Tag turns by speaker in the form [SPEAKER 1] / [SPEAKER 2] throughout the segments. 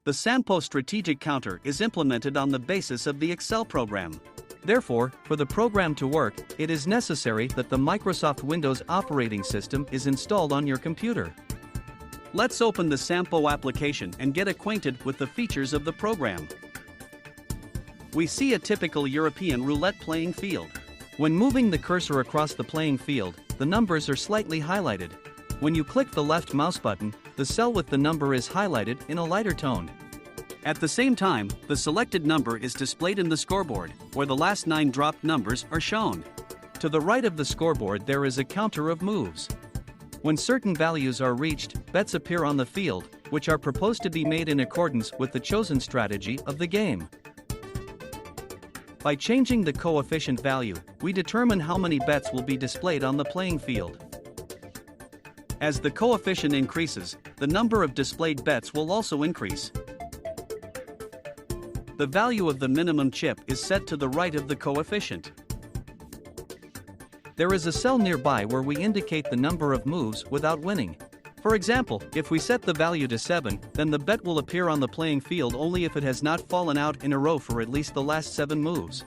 [SPEAKER 1] The Sampostrategic counter is implemented on the basis of the Excel program. Therefore, for the program to work, it is necessary that the Microsoft Windows operating system is installed on your computer. Let's open the Sampo application and get acquainted with the features of the program. We see a typical European roulette playing field. When moving the cursor across the playing field, the numbers are slightly highlighted. When you click the left mouse button, the cell with the number is highlighted in a lighter tone. At the same time, the selected number is displayed in the scoreboard, where the last 9 dropped numbers are shown. To the right of the scoreboard there is a counter of moves. When certain values are reached, bets appear on the field, which are proposed to be made in accordance with the chosen strategy of the game. By changing the coefficient value, we determine how many bets will be displayed on the playing field. As the coefficient increases, the number of displayed bets will also increase. The value of the minimum chip is set to the right of the coefficient. There is a cell nearby where we indicate the number of moves without winning. For example, if we set the value to 7, then the bet will appear on the playing field only if it has not fallen out in a row for at least the last 7 moves.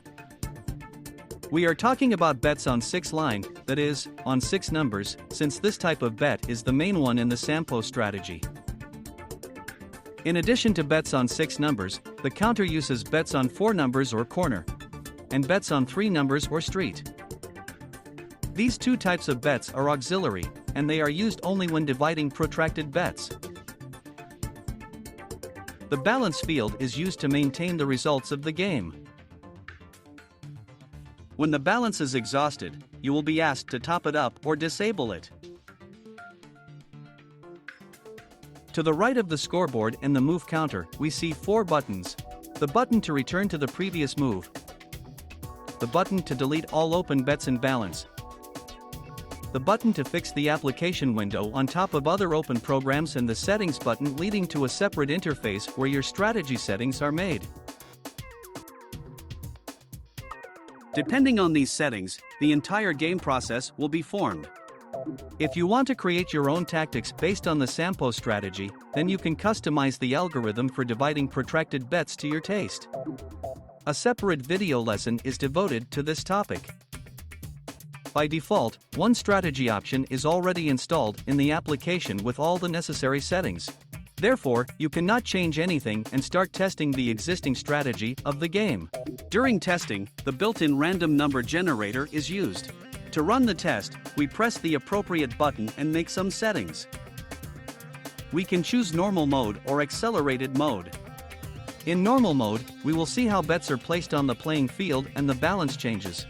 [SPEAKER 1] We are talking about bets on 6 line, that is, on 6 numbers, since this type of bet is the main one in the Sampo strategy. In addition to bets on 6 numbers, the counter uses bets on 4 numbers or corner, and bets on 3 numbers or street. These 2 types of bets are auxiliary, and they are used only when dividing protracted bets. The balance field is used to maintain the results of the game. When the balance is exhausted, you will be asked to top it up or disable it. To the right of the scoreboard and the move counter, we see 4 buttons. The button to return to the previous move, the button to delete all open bets and balance, the button to fix the application window on top of other open programs, and the settings button leading to a separate interface where your strategy settings are made. Depending on these settings, the entire game process will be formed. If you want to create your own tactics based on the Sampo strategy, then you can customize the algorithm for dividing protracted bets to your taste. A separate video lesson is devoted to this topic. By default, one strategy option is already installed in the application with all the necessary settings. Therefore, you cannot change anything and start testing the existing strategy of the game. During testing, the built-in random number generator is used. To run the test, we press the appropriate button and make some settings. We can choose normal mode or accelerated mode. In normal mode, we will see how bets are placed on the playing field and the balance changes.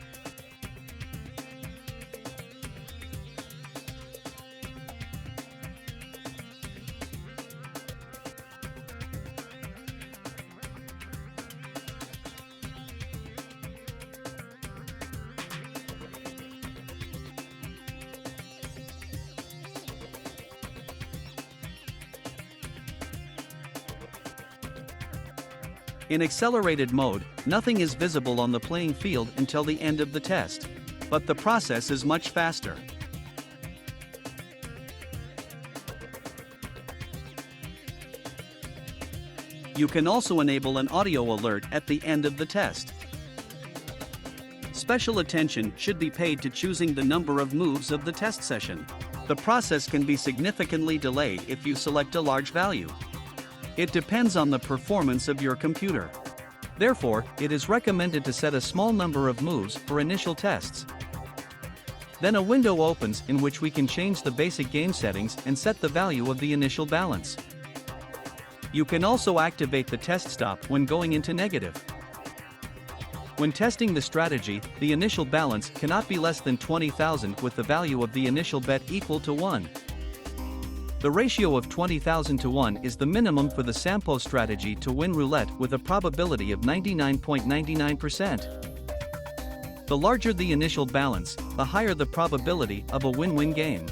[SPEAKER 1] In accelerated mode, nothing is visible on the playing field until the end of the test. But the process is much faster. You can also enable an audio alert at the end of the test. Special attention should be paid to choosing the number of moves of the test session. The process can be significantly delayed if you select a large value. It depends on the performance of your computer. Therefore, it is recommended to set a small number of moves for initial tests. Then a window opens in which we can change the basic game settings and set the value of the initial balance. You can also activate the test stop when going into negative. When testing the strategy, the initial balance cannot be less than 20,000 with the value of the initial bet equal to 1. The ratio of 20,000 to 1 is the minimum for the Sampo strategy to win roulette with a probability of 99.99%. The larger the initial balance, the higher the probability of a win-win game.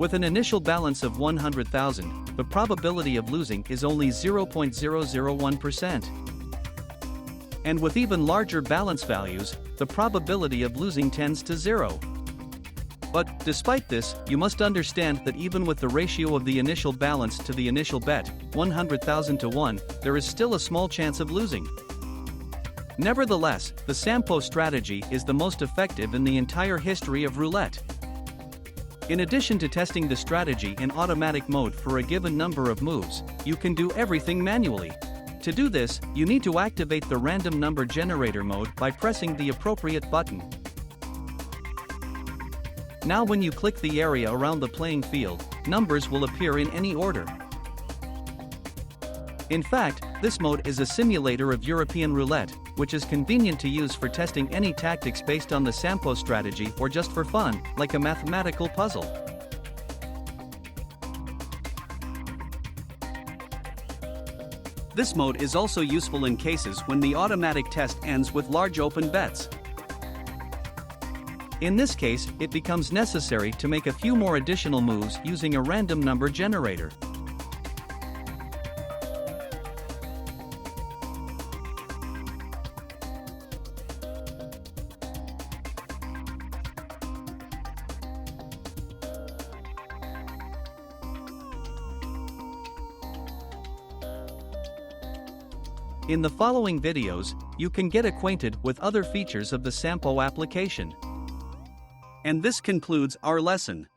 [SPEAKER 1] With an initial balance of 100,000, the probability of losing is only 0.001%. And with even larger balance values, the probability of losing tends to 0. But, despite this, you must understand that even with the ratio of the initial balance to the initial bet, 100,000 to 1, there is still a small chance of losing. Nevertheless, the Sampo strategy is the most effective in the entire history of roulette. In addition to testing the strategy in automatic mode for a given number of moves, you can do everything manually. To do this, you need to activate the random number generator mode by pressing the appropriate button. Now when you click the area around the playing field, numbers will appear in any order. In fact, this mode is a simulator of European roulette, which is convenient to use for testing any tactics based on the Sampo strategy or just for fun, like a mathematical puzzle. This mode is also useful in cases when the automatic test ends with large open bets. In this case, it becomes necessary to make a few more additional moves using a random number generator. In the following videos, you can get acquainted with other features of the Sampo application. And this concludes our lesson.